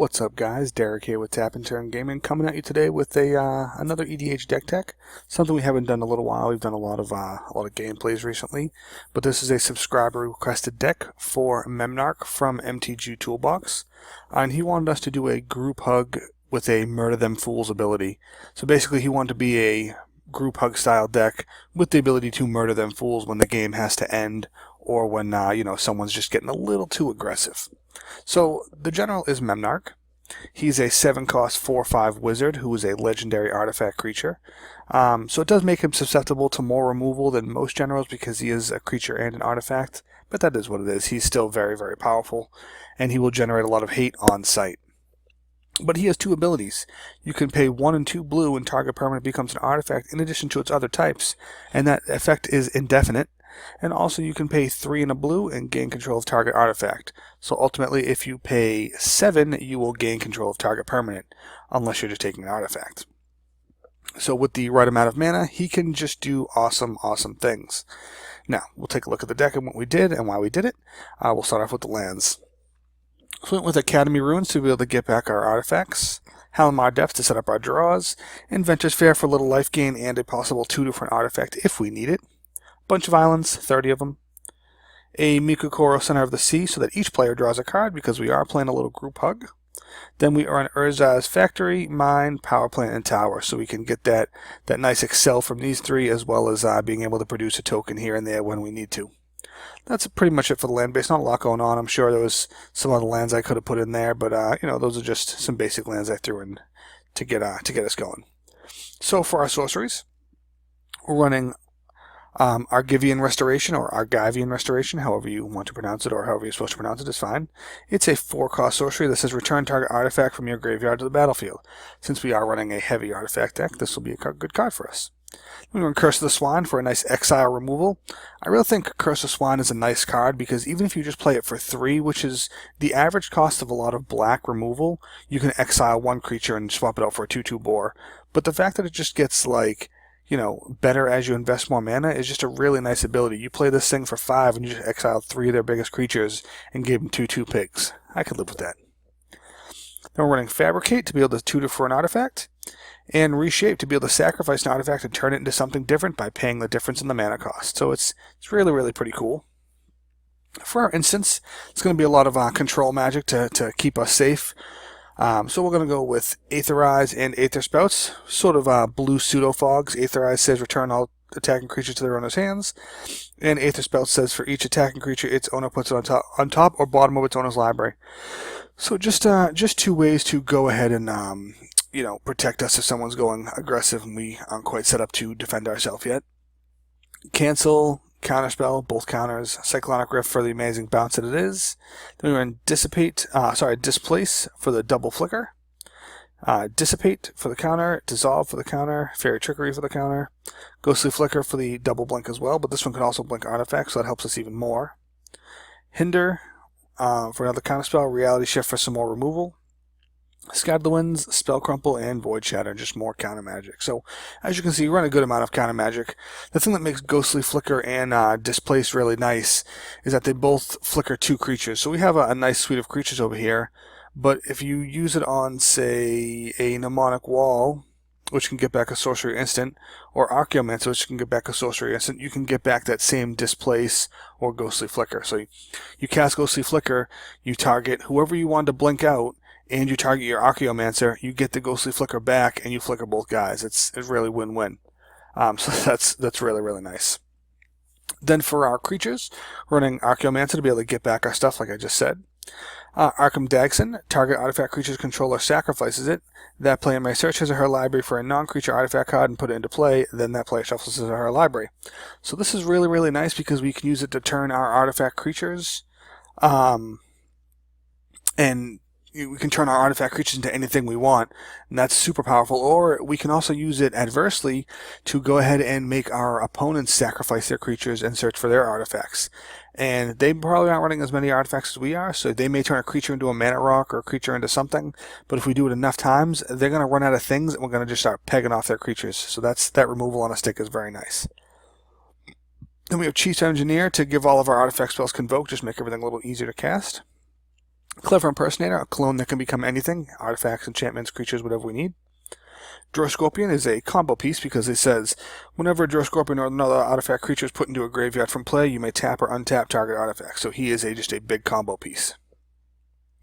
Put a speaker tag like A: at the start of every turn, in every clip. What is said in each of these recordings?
A: What's up, guys? Derek here with Tap and Turn Gaming, coming at you today with another EDH deck tech. Something we haven't done in a little while. We've done a lot of gameplays recently, but this is a subscriber requested deck for Memnarch from MTG Toolbox, and he wanted us to do a group hug with a Murder Them Fools ability. So basically, he wanted to be a group hug style deck with the ability to murder them fools when the game has to end, or when someone's just getting a little too aggressive. So the general is Memnarch. He's a 7-cost 4/5 wizard who is a legendary artifact creature. So it does make him susceptible to more removal than most generals because he is a creature and an artifact, but that is what it is. He's still very, very powerful, and he will generate a lot of hate on sight. But he has two abilities. You can pay 1 and 2 blue and target permanent becomes an artifact in addition to its other types, and that effect is indefinite. And also you can pay 3 and a blue and gain control of target artifact. So ultimately, if you pay 7, you will gain control of target permanent, unless you're just taking an artifact. So with the right amount of mana, he can just do awesome, awesome things. Now, we'll take a look at the deck and what we did and why we did it. We'll start off with the lands. So we went with Academy Ruins to be able to get back our artifacts, Halimar Depths to set up our draws, Inventor's Fair for a little life gain and a possible 2 for an artifact if we need it. Bunch of islands, 30 of them. A Mikukoro Center of the Sea so that each player draws a card because we are playing a little group hug. Then we are an Urza's Factory, Mine, Power Plant, and Tower, so we can get that nice excel from these 3, as well as being able to produce a token here and there when we need to. That's pretty much it for the land base. Not a lot going on. I'm sure there was some other lands I could have put in there, but those are just some basic lands I threw in to get us going. So for our sorceries, we're running Argivian Restoration, or Argivian Restoration, however you want to pronounce it, or however you're supposed to pronounce it is fine. It's a 4-cost sorcery that says return target artifact from your graveyard to the battlefield. Since we are running a heavy artifact deck, this will be a good card for us. We run Curse of the Swine for a nice exile removal. I really think Curse of Swine is a nice card because even if you just play it for 3, which is the average cost of a lot of black removal, you can exile 1 creature and swap it out for a 2/2 boar. But the fact that it just gets better as you invest more mana is just a really nice ability. You play this thing for 5 and you just exiled 3 of their biggest creatures and gave them 2/2 pigs. I could live with that. Then we're running Fabricate to be able to tutor for an artifact, and Reshape to be able to sacrifice an artifact and turn it into something different by paying the difference in the mana cost. So it's really, really pretty cool. For our instance, it's going to be a lot of control magic to keep us safe. So we're going to go with Aetherize and Aether Spouts, sort of blue pseudo-fogs. Aetherize says return all attacking creatures to their owner's hands, and Aether Spouts says for each attacking creature, its owner puts it on top or bottom of its owner's library. So just 2 ways to go ahead and protect us if someone's going aggressive and we aren't quite set up to defend ourselves yet. Cancel, Counterspell, both counters, Cyclonic Rift for the amazing bounce that it is. Then we run Displace for the double flicker. Dissipate for the counter, Dissolve for the counter, Fairy Trickery for the counter, Ghostly Flicker for the double blink as well, but this one can also blink artifacts, so that helps us even more. Hinder for another counterspell, Reality Shift for some more removal. Scatter the Winds, Spell Crumple, and Void Shatter, just more counter magic. So, as you can see, you run a good amount of counter magic. The thing that makes Ghostly Flicker and Displace really nice is that they both flicker 2 creatures. So we have a nice suite of creatures over here, but if you use it on, say, a Mnemonic Wall, which can get back a sorcery instant, or Archaeomancer, which can get back a sorcery instant, you can get back that same Displace or Ghostly Flicker. So you cast Ghostly Flicker, you target whoever you want to blink out, and you target your Archaeomancer, you get the Ghostly Flicker back, and you flicker both guys. It's really win-win. So that's really, really nice. Then for our creatures, we're running Archaeomancer to be able to get back our stuff, like I just said. Arkham Dagson, target artifact creature's controller sacrifices it. That player may search his or her library for a non-creature artifact card and put it into play, then that player shuffles his or her library. So this is really, really nice because we can use it to turn our artifact creatures, and we can turn our artifact creatures into anything we want, and that's super powerful. Or we can also use it adversely to go ahead and make our opponents sacrifice their creatures and search for their artifacts. And they probably aren't running as many artifacts as we are, so they may turn a creature into a mana rock or a creature into something, but if we do it enough times, they're going to run out of things and we're going to just start pegging off their creatures. So that removal on a stick is very nice. Then we have Chief Engineer to give all of our artifact spells Convoke, just make everything a little easier to cast. Clever Impersonator, a clone that can become anything, artifacts, enchantments, creatures, whatever we need. Draw Scorpion is a combo piece because it says, whenever a Draw Scorpion or another artifact creature is put into a graveyard from play, you may tap or untap target artifact. So he is just a big combo piece.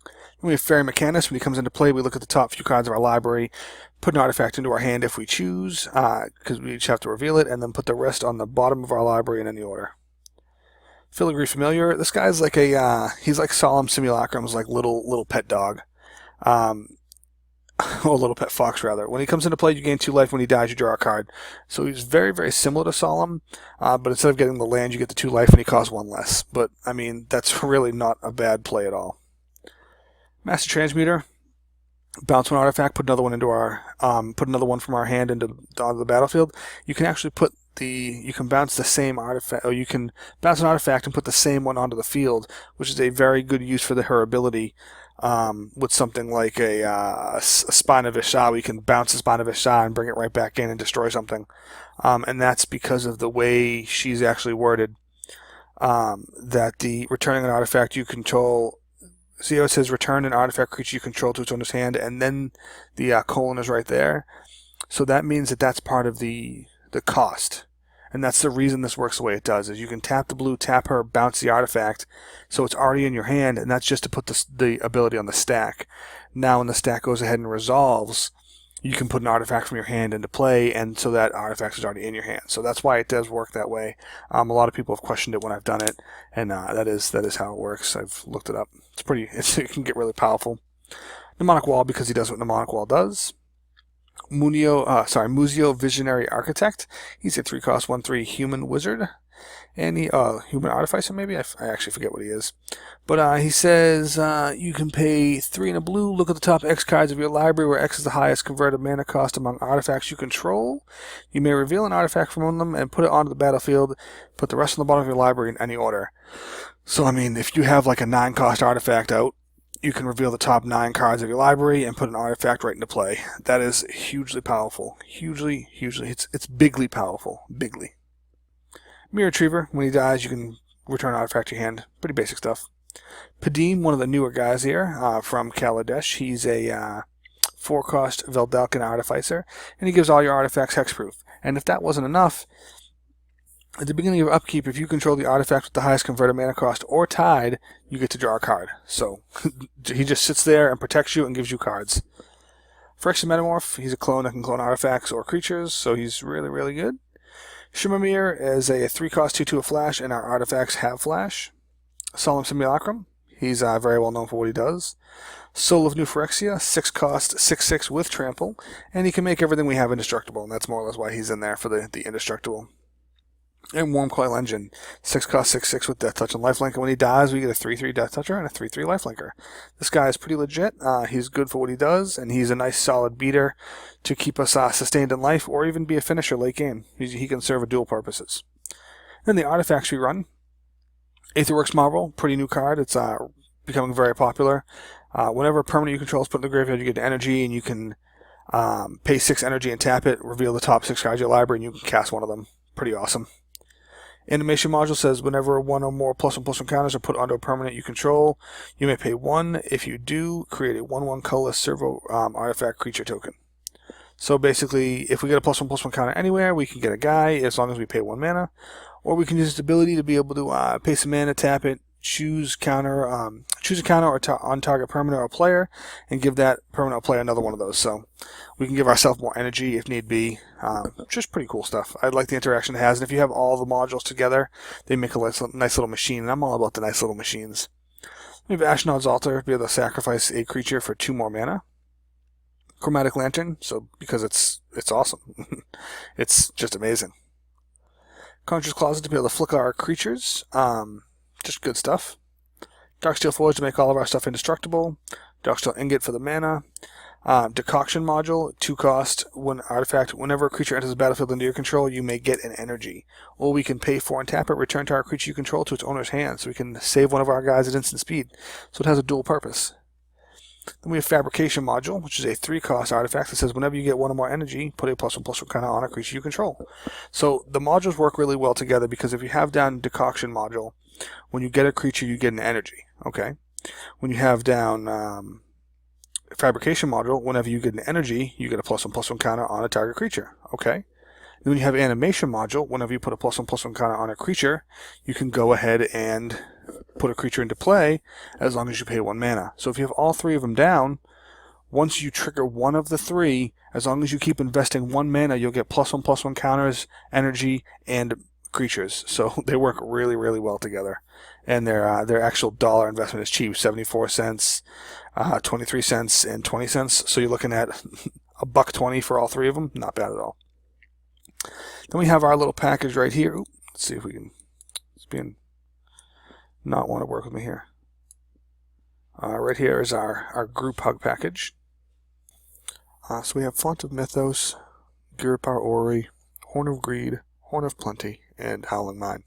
A: Then we have Fairy Mechanist. When he comes into play, we look at the top few cards of our library, put an artifact into our hand if we choose, because we each have to reveal it, and then put the rest on the bottom of our library in any order. Filigree Familiar. This guy's like he's like Solemn Simulacrum's like little pet dog. Or little pet fox, rather. When he comes into play, you gain 2 life. When he dies, you draw a card. So he's very similar to Solemn, but instead of getting the land, you get the 2 life, and he costs 1 less. But, I mean, that's really not a bad play at all. Master Transmuter. Bounce 1 artifact, put another one into our, put another one from our hand onto the battlefield. You can actually you can bounce the same artifact, or you can bounce an artifact and put the same one onto the field, which is a very good use for her ability. With something like a Spine of Ishar, we can bounce the Spine of Ishar and bring it right back in and destroy something. And that's because of the way she's actually worded. That the returning an artifact you control, see how it says return an artifact creature you control to its owner's hand, and then the colon is right there. So that means that that's part of the cost. And that's the reason this works the way it does, is you can tap the blue, tap her, bounce the artifact, so it's already in your hand, and that's just to put the ability on the stack. Now when the stack goes ahead and resolves, you can put an artifact from your hand into play, and so that artifact is already in your hand. So that's why it does work that way. A lot of people have questioned it when I've done it, and that is how it works. I've looked it up. It can get really powerful. Mnemonic Wall, because he does what Mnemonic Wall does. Muzio Visionary Architect. He's a 3-cost 1/3 human wizard. And human artificer, maybe? I actually forget what he is. But he says you can pay 3 in a blue, look at the top X cards of your library, where X is the highest converted mana cost among artifacts you control. You may reveal an artifact from one of them and put it onto the battlefield. Put the rest on the bottom of your library in any order. So, I mean, if you have like a 9-cost artifact out, you can reveal the top 9 cards of your library and put an artifact right into play. That is hugely powerful. Hugely. It's bigly powerful. Bigly. Mirror Retriever. When he dies, you can return an artifact to your hand. Pretty basic stuff. Padim, one of the newer guys here from Kaladesh. He's a 4-cost Veldalkin Artificer, and he gives all your artifacts hexproof. And if that wasn't enough, at the beginning of upkeep, if you control the artifact with the highest converted mana cost or tied, you get to draw a card. So he just sits there and protects you and gives you cards. Phyrexian Metamorph, he's a clone that can clone artifacts or creatures, so he's really good. Shimmermere is a 3-cost 2/2 flash, and our artifacts have flash. Solemn Simulacrum, he's very well known for what he does. Soul of New Phyrexia, 6-cost 6/6 with trample, and he can make everything we have indestructible, and that's more or less why he's in there, for the indestructible. And Wormcoil Engine, 6-cost 6/6 with Death Touch and Lifelink, and when he dies, we get a 3/3 Death Toucher and a 3/3 Lifelinker. This guy is pretty legit. He's good for what he does, and he's a nice solid beater to keep us sustained in life, or even be a finisher late game. He can serve a dual purposes. Then the artifacts we run. Aetherworks Marvel, pretty new card. It's becoming very popular. Whenever a permanent you control is put in the graveyard, you get energy, and you can pay 6 energy and tap it, reveal the top 6 cards of your library, and you can cast one of them. Pretty awesome. Animation module says whenever 1 or more +1/+1 counters are put onto a permanent you control, you may pay 1. If you do, create a 1/1 colorless servo artifact creature token. So basically, if we get a +1/+1 counter anywhere, we can get a guy as long as we pay 1 mana. Or we can use its ability to be able to pay some mana, tap it, choose a counter or on target permanent or player, and give that permanent or player another one of those. So we can give ourselves more energy if need be. Just pretty cool stuff. I like the interaction it has, and if you have all the modules together, they make a nice little machine, and I'm all about the nice little machines. We have Ashnod's Altar, be able to sacrifice a creature for 2 more mana. Chromatic Lantern, so because it's awesome. It's just amazing. Conjurer's Closet to be able to flick our creatures. Just good stuff. Darksteel Forge to make all of our stuff indestructible. Darksteel Ingot for the mana. Decoction Module, 2-cost. Whenever a creature enters the battlefield under your control, you may get an energy. Or we can pay 4 and tap it, return to our creature you control to its owner's hand, so we can save one of our guys at instant speed. So it has a dual purpose. Then we have Fabrication Module, which is a 3-cost artifact that says whenever you get 1 or more energy, put a +1/+1 counter on a creature you control. So the modules work really well together, because if you have down Decoction Module, when you get a creature, you get an energy. Okay? When you have down Fabrication Module, whenever you get an energy, you get a +1/+1 counter on a target creature. Okay. And when you have Animation Module, whenever you put a +1/+1 counter on a creature, you can go ahead and put a creature into play as long as you pay 1 mana. So if you have all 3 of them down, once you trigger one of the 3, as long as you keep investing 1 mana, you'll get +1/+1 counters, energy, and creatures. So they work really, really well together. And their actual dollar investment is cheap, 74 cents, 23 cents, and 20 cents. So you're looking at $1.20 for all 3 of them. Not bad at all. Then we have our little package right here. Ooh, let's see if we can. It's being not want to work with me here. Right here is our group hug package. So we have Font of Mythos, Girapar Orrery, Horn of Greed, Horn of Plenty, and Howling Mine.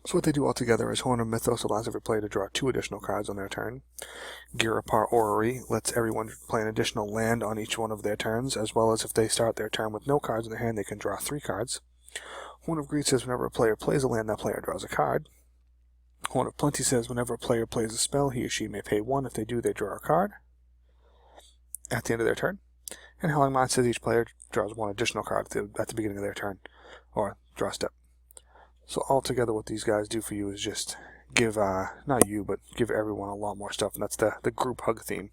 A: So what they do all together is Horn of Mythos allows every player to draw 2 additional cards on their turn. Girapar Orrery lets everyone play an additional land on each one of their turns, as well as if they start their turn with no cards in their hand, they can draw 3 cards. Horn of Greed says whenever a player plays a land, that player draws a card. Horn of Plenty says whenever a player plays a spell, he or she may pay 1. If they do, they draw a card at the end of their turn. And Howling Mine says each player draws 1 additional card at the beginning of their turn, or draw step. So altogether what these guys do for you is just give, not you, but give everyone a lot more stuff, and that's the group hug theme.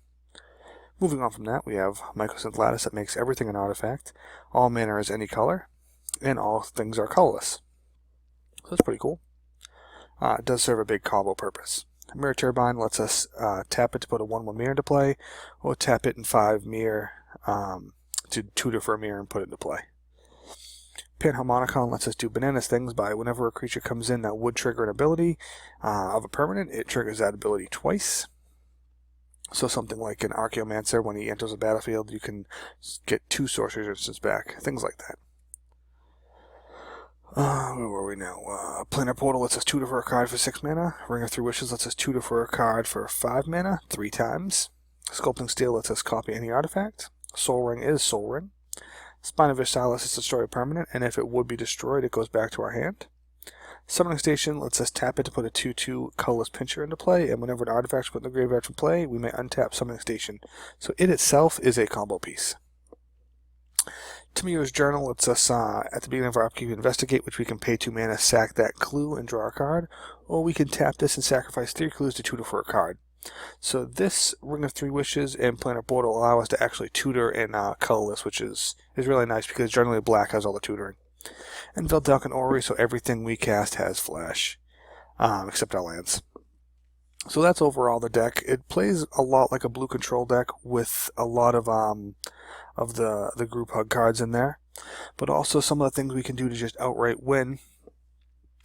A: Moving on from that, we have Mycosynth Lattice that makes everything an artifact. All mana is any color, and all things are colorless. So that's pretty cool. It does serve a big combo purpose. Mirror Turbine lets us tap it to put a 1/1 mirror into play, or tap it in 5 mirror to tutor for a mirror and put it into play. Panharmonicon lets us do bananas things by whenever a creature comes in that would trigger an ability of a permanent, it triggers that ability twice. So something like an Archaeomancer, when he enters a battlefield, you can get 2 Sorceries instants back, things like that. Where were we now? Planar Portal lets us tutor for a card for 6 mana. Ring of 3 Wishes lets us tutor for a card for 5 mana, 3 times. Sculpting Steel lets us copy any artifact. Soul Ring is Soul Ring. Spine of Ishtar lets us destroy a permanent, and if it would be destroyed, it goes back to our hand. Summoning Station lets us tap it to put a 2/2 colorless pincher into play, and whenever an artifact is put in the graveyard from play, we may untap Summoning Station. So it itself is a combo piece. Tamiyo's Journal lets us, at the beginning of our upkeep, investigate, which we can pay 2 mana, sack that clue, and draw a card, or we can tap this and sacrifice 3 clues to tutor for a card. So this Ring of 3 Wishes and Planar Portal allow us to actually tutor in colorless, which is really nice because generally black has all the tutoring. And Veldalkin Orrery, so everything we cast has flash, except our lands. So that's overall the deck. It plays a lot like a blue control deck with a lot of the group hug cards in there, but also some of the things we can do to just outright win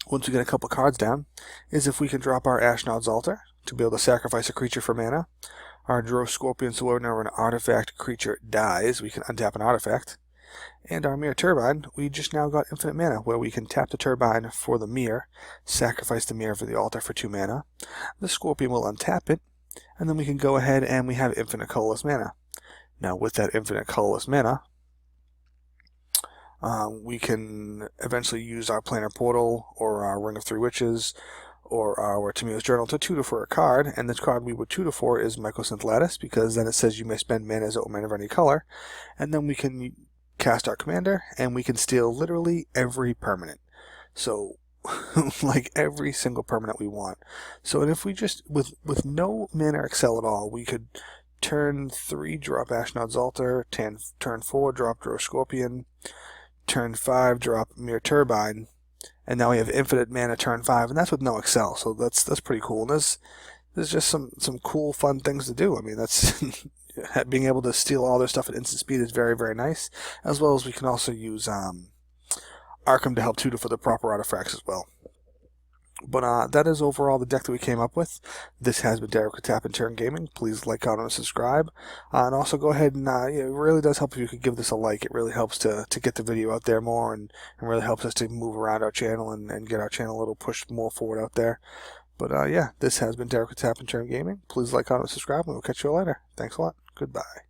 A: once we get a couple cards down is if we can drop our Ashnod's Altar to be able to sacrifice a creature for mana, our Drove Scorpion, so whenever an artifact creature dies, we can untap an artifact, and our Mirror Turbine, we just now got infinite mana, where we can tap the Turbine for the mirror, sacrifice the mirror for the altar for 2 mana, the Scorpion will untap it, and then we can go ahead and we have infinite colorless mana. Now with that infinite colorless mana, we can eventually use our Planar Portal or our Ring of 3 Witches or our Tamiyo's Journal to tutor for a card, and this card we would tutor for is Mycosynth Lattice, because then it says you may spend mana as a mana of any color, and then we can cast our commander, and we can steal literally every permanent. So, like every single permanent we want. So, and if we just, with no mana excel at all, we could turn 3 drop Ashnod's Altar, turn 4 drop Drove Scorpion, turn 5 drop Mirror Turbine, and now we have infinite mana turn 5, and that's with no excel, so that's pretty cool. And there's just some cool, fun things to do. I mean, that's being able to steal all their stuff at instant speed is very, very nice, as well as we can also use Arkham to help tutor for the proper artifacts as well. But that is overall the deck that we came up with. This has been Derek with Tap and Turn Gaming. Please like, comment, and subscribe. And also go ahead and, it really does help if you could give this a like. It really helps to get the video out there more, and really helps us to move around our channel and get our channel a little pushed more forward out there. But yeah, this has been Derek with Tap and Turn Gaming. Please like, comment, and subscribe, and we'll catch you later. Thanks a lot. Goodbye.